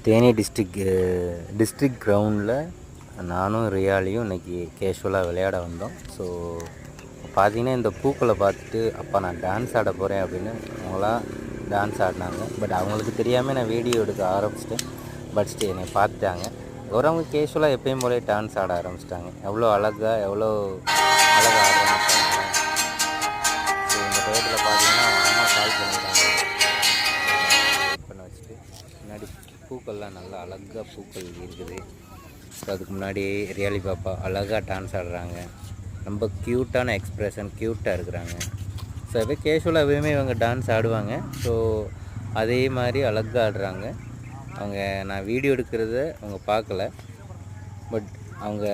Theni district கிரவுண்டில் நானும் ரியாலியும் இன்றைக்கி கேஷுவலாக விளையாட வந்தோம். ஸோ பார்த்தீங்கன்னா இந்த பூக்களை பார்த்துட்டு அப்பா நான் டான்ஸ் ஆட போகிறேன் அப்படின்னு அவங்களாம் டான்ஸ் ஆடினாங்க. பட் அவங்களுக்கு தெரியாமல் நான் வீடியோ எடுக்க ஆரம்பிச்சிட்டேன். பட் என்னை பார்த்துட்டாங்க. அவங்க கேஷுவலாக எப்பயும் போலே டான்ஸ் ஆட ஆரம்பிச்சிட்டாங்க. எவ்வளோ அழகாக ஆடுறாங்க. ஸோ இந்த டயத்தில் பார்த்தீங்கன்னா அம்மா கால் பண்ணிட்டாங்க பண்ண வச்சுட்டு. முன்னாடி பூக்கள்லாம் நல்லா அழகாக பூக்கள் இருக்குது. ஸோ அதுக்கு முன்னாடி ரியாலி பாப்பா அழகாக டான்ஸ் ஆடுறாங்க. ரொம்ப க்யூட்டான எக்ஸ்ப்ரெஷன், க்யூட்டாக இருக்கிறாங்க. ஸோ எப்போ கேஷுவலாக எப்பயுமே இவங்க டான்ஸ் ஆடுவாங்க. ஸோ அதே மாதிரி அழகாக ஆடுறாங்க. அவங்க நான் வீடியோ எடுக்கிறத அவங்க பார்க்கல. பட் அவங்க